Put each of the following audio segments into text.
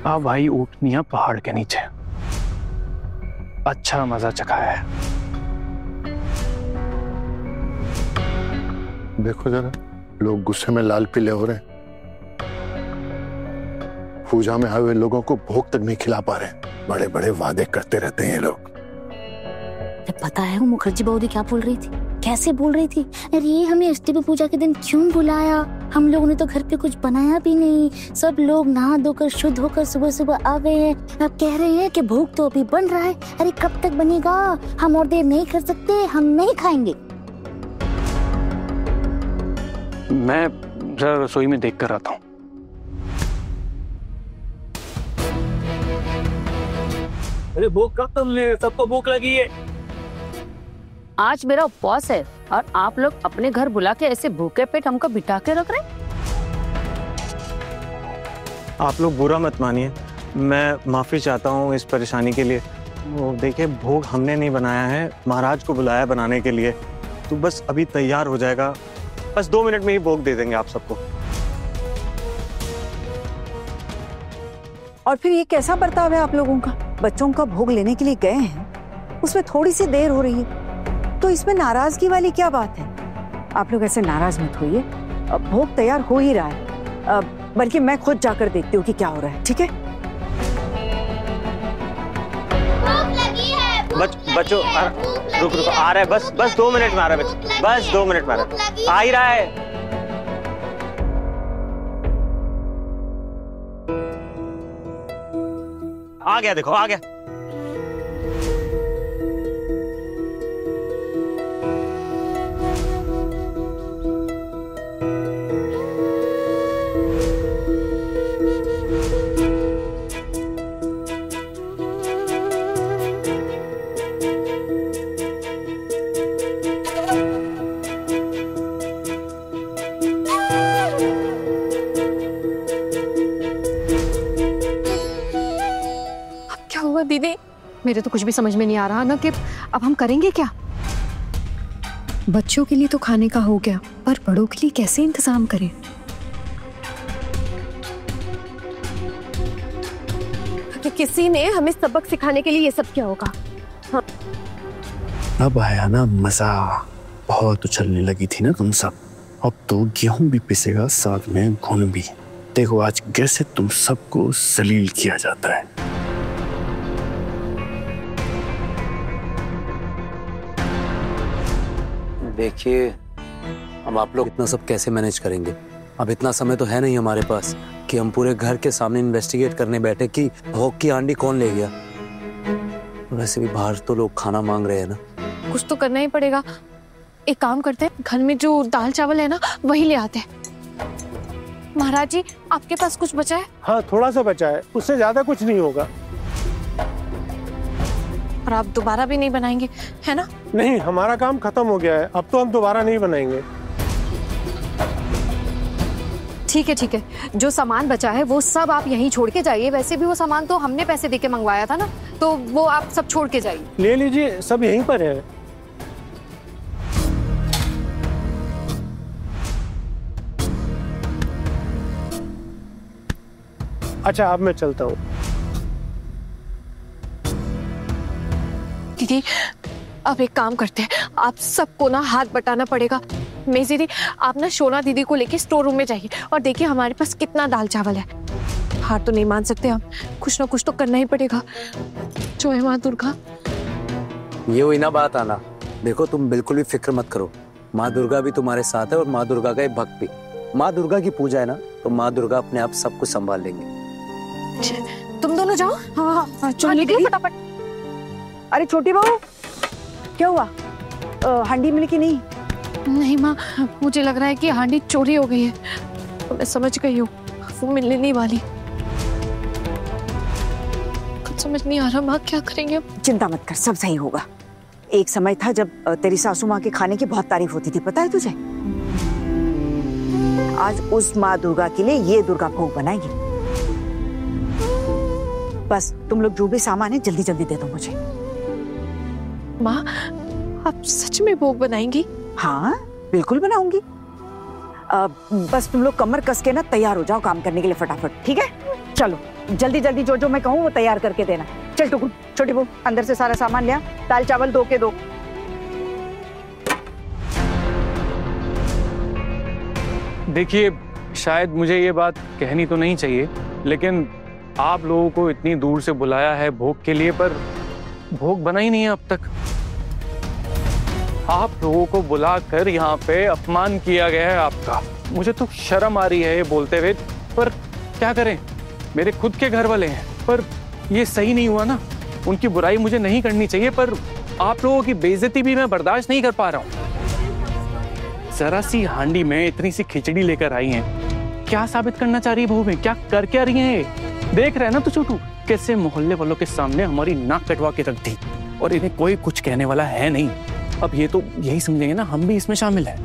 भाई ऊँटनियां पहाड़ के नीचे, अच्छा मजा चखाया है। देखो जरा, लोग गुस्से में लाल पीले हो रहे हैं। पूजा में आए हुए लोगों को भोग तक नहीं खिला पा रहे। बड़े बड़े वादे करते रहते हैं ये लोग। पता है वो मुखर्जी बहू क्या बोल रही थी, कैसे बोल रही थी? अरे हमें अष्टमी पूजा के दिन क्यों बुलाया? हम लोगों ने तो घर पे कुछ बनाया भी नहीं। सब लोग नहा धोकर शुद्ध होकर सुबह सुबह आ गए हैं। अब कह रहे हैं कि भोग तो अभी बन रहा है। अरे कब तक बनेगा? हम और देर नहीं कर सकते, हम नहीं खाएंगे। मैं जरा रसोई में देख कर आता हूँ। अरे भूख कब तुमने, सबको भूख लगी है। आज मेरा उपवास है और आप लोग अपने घर बुला के ऐसे भूखे पेट हमको बिठा के रख रहे हैं। आप लोग बुरा मत मानिए, मैं माफी चाहता हूँ इस परेशानी के लिए। वो देखिए, भोग हमने नहीं बनाया है, महाराज को बुलाया बनाने के लिए। तो बस अभी तैयार हो जाएगा, बस 2 मिनट में ही भोग दे देंगे आप सबको। और फिर ये कैसा बर्ताव है आप लोगों का? बच्चों का भोग लेने के लिए गए हैं, उसमें थोड़ी सी देर हो रही है, तो इसमें नाराजगी वाली क्या बात है? आप लोग ऐसे नाराज मत होइए, अब भोग तैयार हो ही रहा है। बल्कि मैं खुद जाकर देखती हूँ कि क्या हो रहा है, ठीक है? बच्चों रुक रुक, आ रहा है, बस 2 मिनट में आ रहा है बच्चों, बस 2 मिनट में आ रहा है, आ ही रहा है। आ गया, देखो आ गया। दीदी, मेरे तो कुछ भी समझ में नहीं आ रहा ना कि अब हम करेंगे क्या। बच्चों के लिए तो खाने का हो गया, पर बड़ों के लिए कैसे इंतजाम करें? कि किसी ने हमें सबक सिखाने के लिए ये सब किया होगा। हाँ। अब आया ना मजा, बहुत उछलने लगी थी ना तुम सब। अब तो गेहूं भी पिसेगा, साथ में घुन भी। देखो आज कैसे तुम सबको जलील किया जाता है। देखिए, अब आप लोग इतना सब कैसे मैनेज करेंगे? अब इतना समय तो है नहीं हमारे पास कि हम पूरे घर के सामने इन्वेस्टिगेट करने बैठे कि भोग की हांडी कौन ले गया। वैसे भी बाहर तो लोग खाना मांग रहे हैं ना। कुछ तो करना ही पड़ेगा। एक काम करते हैं, घर में जो दाल चावल है ना वही ले आते हैं। महाराज जी, आपके पास कुछ बचा है? हाँ, थोड़ा सा बचा है, उससे ज्यादा कुछ नहीं होगा। और आप दोबारा भी नहीं बनाएंगे, है ना? नहीं, हमारा काम खत्म हो गया है, अब तो हम दोबारा नहीं बनाएंगे। ठीक है, जो सामान बचा है वो सब आप यहीं छोड़ के जाइए। वैसे भी वो सामान तो हमने पैसे देके मंगवाया था ना, तो वो आप सब छोड़ के जाइए। ले लीजिए, सब यहीं पर है। अच्छा, अब मैं चलता हूँ। दीदी, अब एक काम करते हैं, आप सबको ना हाथ बटाना पड़ेगा। मेज़ी दीदी, आप ना शोना दीदी को लेके स्टोर रूम में जाइए और देखिए हमारे पास कितना दाल चावल है। हार तो नहीं मान सकते हम, कुछ ना कुछ तो करना ही पड़ेगा। जो है माँ दुर्गा। ये हुई ना बात आना। देखो, तुम बिल्कुल भी फिक्र मत करो, माँ दुर्गा भी तुम्हारे साथ है और माँ दुर्गा का एक भक्त भी। माँ दुर्गा की पूजा है ना, तो माँ दुर्गा अपने आप सब कुछ संभाल लेंगे। तुम दोनों जाओ। हाँ, चलिए फटाफट। अरे छोटी बहू, क्या हुआ? हांडी मिली कि नहीं? नहीं माँ, मुझे लग रहा है कि हांडी चोरी हो गई है। तो मैं समझ गई हूँ, वो मिलने नहीं वाली। कुछ समझ नहीं आ रहा माँ, क्या करेंगे अब? चिंता मत कर, सब सही होगा। एक समय था जब तेरी सासू माँ के खाने की बहुत तारीफ होती थी, पता है तुझे? आज उस माँ दुर्गा के लिए ये दुर्गा भोग बनाएगी। बस तुम लोग जो भी सामान है जल्दी जल्दी दे दो मुझे। माँ, आप सच में भोग बनाएंगी? हाँ, बिल्कुल बनाऊंगी। बस तुम लोग कमर कस के ना तैयार हो जाओ काम करने के लिए फटाफट, ठीक है? चलो जल्दी जल्दी जो जो मैं कहूँ वो तैयार करके देना। चल टुकु, छोटी बहू अंदर से सारा सामान लिया, दाल चावल धो के दो। देखिए, शायद मुझे ये बात कहनी तो नहीं चाहिए, लेकिन आप लोगों को इतनी दूर से बुलाया है भोग के लिए, पर भोग बना ही नहीं है अब तक। आप लोगों को बुलाकर यहाँ पे अपमान किया गया है आपका। मुझे तो शर्म आ रही है ये बोलते हुए, पर क्या करें, मेरे खुद के घर वाले हैं। पर ये सही नहीं हुआ ना, उनकी बुराई मुझे नहीं करनी चाहिए, पर आप लोगों की बेइज्जती भी मैं बर्दाश्त नहीं कर पा रहा हूँ। जरा सी हांडी में इतनी सी खिचड़ी लेकर आई हैं, क्या साबित करना चाह रही है बहू में? क्या कर क्या रही है? देख रहे हैं ना तो छोटू, कैसे मोहल्ले वालों के सामने हमारी नाक कटवा के रख दी, और इन्हें कोई कुछ कहने वाला है नहीं। अब ये तो यही समझेंगे ना हम भी इसमें शामिल हैं।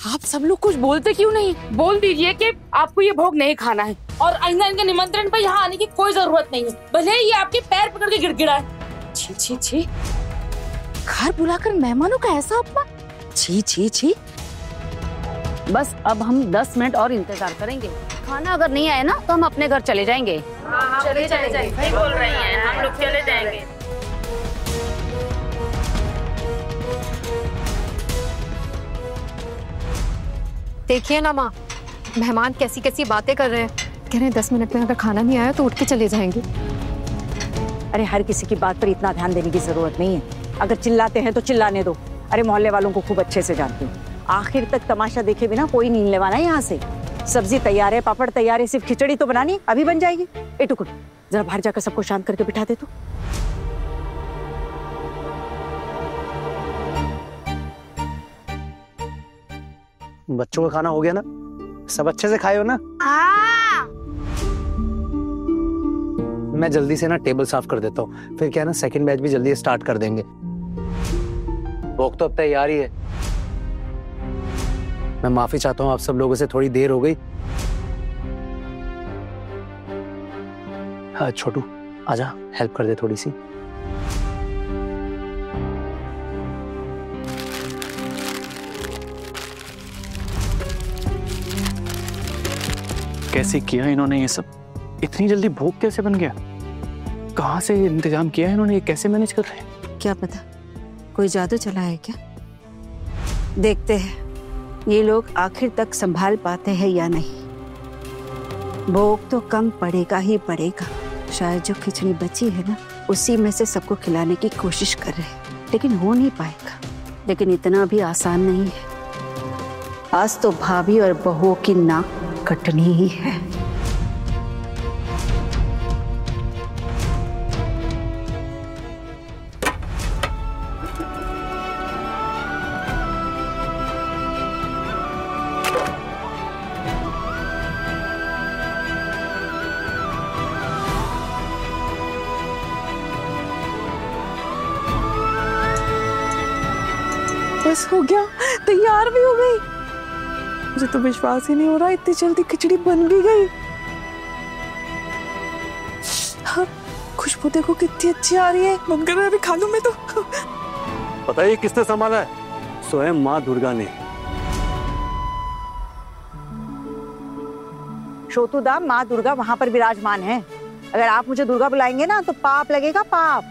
आप सब लोग कुछ बोलते क्यों नहीं? बोल दीजिए कि आपको ये भोग नहीं खाना है और आइंदा इनके निमंत्रण पर यहाँ आने की कोई जरूरत नहीं है, भले ही ये आपके पैर पकड़ के गिड़गिड़ाए। छी छी छी, घर बुलाकर मेहमानों का ऐसा अपमान। छी छी छी। बस अब हम 10 मिनट और इंतजार करेंगे। खाना अगर नहीं आया ना तो हम अपने घर चले जाएंगे। चले जाएंगे, सही बोल रही हैं, हम लोग चले जाएंगे। देखिए ना माँ, मेहमान कैसी कैसी बातें कर रहे हैं। कह रहे हैं 10 मिनट में अगर खाना नहीं आया तो उठ के चले जाएंगे। अरे हर किसी की बात पर इतना ध्यान देने की जरूरत नहीं है। अगर चिल्लाते हैं तो चिल्लाने दो। अरे मोहल्ले वालों को खूब अच्छे से जानती हूँ, आखिर तक तमाशा देखे बिना कोई नहीं लेवाना यहाँ से। सब्जी तैयार है, पापड़ तैयार है, सिर्फ खिचड़ी तो बनानी, अभी बन जाएगी। ए टुकुर, जरा बाहर जाकर सबको शांत करके बिठा दे। तो बच्चों का खाना हो गया ना? सब अच्छे से खाए हो ना? हाँ। मैं जल्दी से ना टेबल साफ कर देता हूँ, फिर क्या है ना सेकंड बैच भी जल्दी स्टार्ट कर देंगे। भोग तो अब तैयार ही है। मैं माफी चाहता हूँ आप सब लोगों से, थोड़ी देर हो गई। हाँ छोटू, आजा हेल्प कर दे थोड़ी सी। कैसे किया इन्होंने ये सब? इतनी जल्दी भोग कैसे बन गया? कहाँ से इंतजाम किया इन्होंने? ये कैसे मैनेज कर रहे हैं? क्या पता कोई जादू चला है क्या? देखते हैं ये लोग आखिर तक संभाल पाते हैं या नहीं। भोग तो कम पड़ेगा ही पड़ेगा। शायद जो खिचड़ी बची है ना, उसी में से सबको खिलाने की कोशिश कर रहे हैं, लेकिन हो नहीं पाएगा। लेकिन इतना भी आसान नहीं है। आज तो भाभी और बहुओं की नाक कटनी ही है। बस हो गया, तैयार भी हो गई। मुझे तो विश्वास ही नहीं हो रहा इतनी जल्दी खिचड़ी बन भी गई। हाँ, खुशबू देखो कितनी अच्छी आ रही है। मन कर रहा है अभी खा लूं मैं तो। पता है किसने संभाला है? स्वयं माँ दुर्गा ने। शोतुदा, माँ दुर्गा वहां पर विराजमान है। अगर आप मुझे दुर्गा बुलाएंगे ना तो पाप लगेगा, पाप।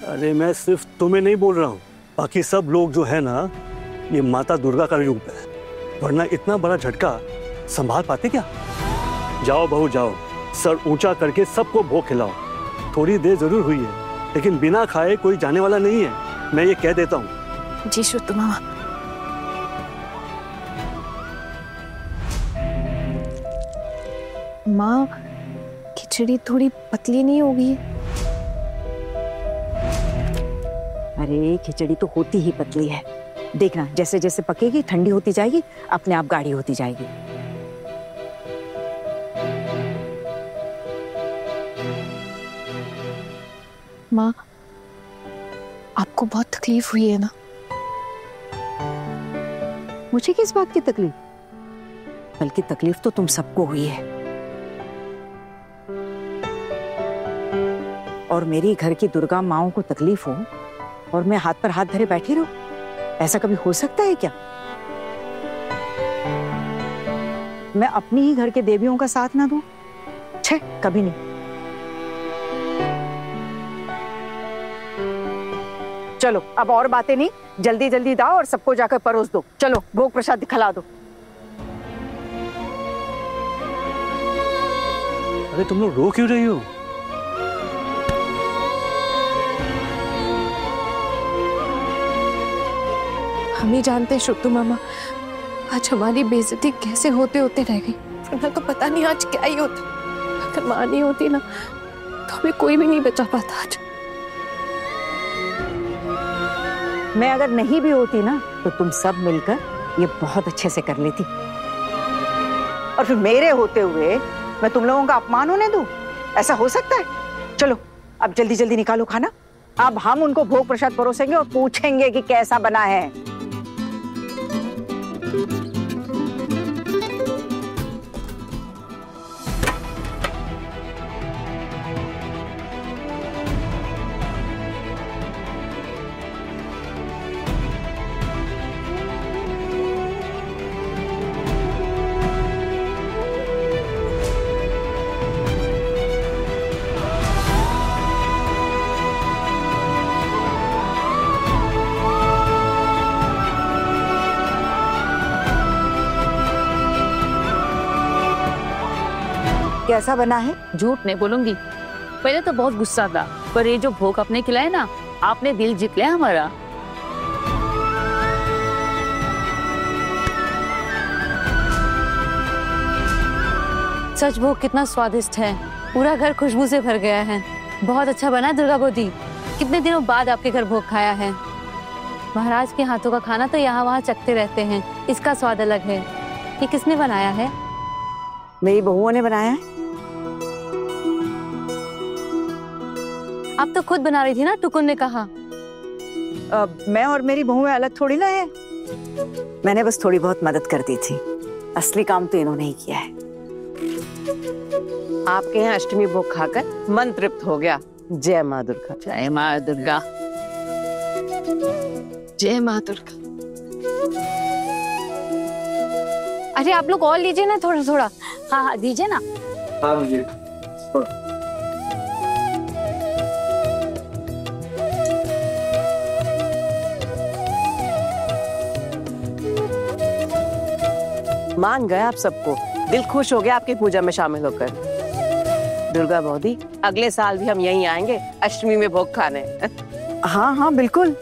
अरे मैं सिर्फ तुम्हें नहीं बोल रहा हूँ, बाकी सब लोग जो है ना, ये माता दुर्गा का रूप है, वरना इतना बड़ा झटका संभाल पाते क्या? जाओ बहू जाओ, सर ऊंचा करके सबको भोग खिलाओ। थोड़ी देर जरूर हुई है, लेकिन बिना खाए कोई जाने वाला नहीं है, मैं ये कह देता हूँ। जी शुद्ध मामा। माँ, खिचड़ी थोड़ी पतली नहीं होगी? अरे खिचड़ी तो होती ही पतली है। देखना जैसे जैसे पकेगी, ठंडी होती जाएगी, अपने आप गाढ़ी होती जाएगी। माँ, आपको बहुत तकलीफ हुई है ना? मुझे किस बात की तकलीफ? बल्कि तकलीफ तो तुम सबको हुई है। और मेरी घर की दुर्गा माओं को तकलीफ हो और मैं हाथ पर हाथ धरे बैठी रहूं? ऐसा कभी हो सकता है क्या? मैं अपनी ही घर के देवियों का साथ ना दूं? छे, कभी नहीं। चलो अब और बातें नहीं, जल्दी जल्दी दाओ और सबको जाकर परोस दो। चलो भोग प्रसाद दिखला दो। अरे तुम लोग रो क्यों रही हो? हम ही जानते हैं शुद्धू मामा, आज हमारी बेइज्जती कैसे होते होते रह गई, वरना तो पता नहीं आज क्या ही होता। अगर माँ नहीं होती ना तो हमें कोई भी नहीं बचा पाता आज। मैं अगर नहीं भी होती ना तो तुम सब मिलकर ये बहुत अच्छे से कर लेती, और फिर मेरे होते हुए मैं तुम लोगों का अपमान होने दूं? ऐसा हो सकता है? चलो अब जल्दी जल्दी निकालो खाना। अब हम उनको भोग प्रसाद परोसेंगे और पूछेंगे कि कैसा बना है। कैसा बना है? झूठ नहीं बोलूंगी, पहले तो बहुत गुस्सा था, पर ये जो भोग आपने खिलाया ना, आपने दिल जीत लिया हमारा। सच भोग कितना स्वादिष्ट है, पूरा घर खुशबू से भर गया है। बहुत अच्छा बना दुर्गा गोदी, कितने दिनों बाद आपके घर भोग खाया है। महाराज के हाथों का खाना तो यहाँ वहाँ चखते रहते हैं, इसका स्वाद अलग है। ये किसने बनाया है? मेरी बहुओं ने बनाया है। आप तो खुद बना रही थी ना, टुकुन ने कहा। मैं और मेरी बहुएं अलग थोड़ी ना है, मैंने बस थोड़ी बहुत मदद कर दी थी, असली काम तो इन्होंने ही किया है। आपके यहाँ अष्टमी भोग खाकर मन तृप्त हो गया। जय माँ दुर्गा। जय माँ दुर्गा। जय माँ दुर्गा। अरे आप लोग और लीजिए ना थोड़ा थोड़ा। हाँ हाँ दीजिए ना। हाँ मुझे मान गए आप सबको, दिल खुश हो गया आपकी पूजा में शामिल होकर। दुर्गा बौदी, अगले साल भी हम यहीं आएंगे अष्टमी में भोग खाने। हाँ हाँ बिल्कुल।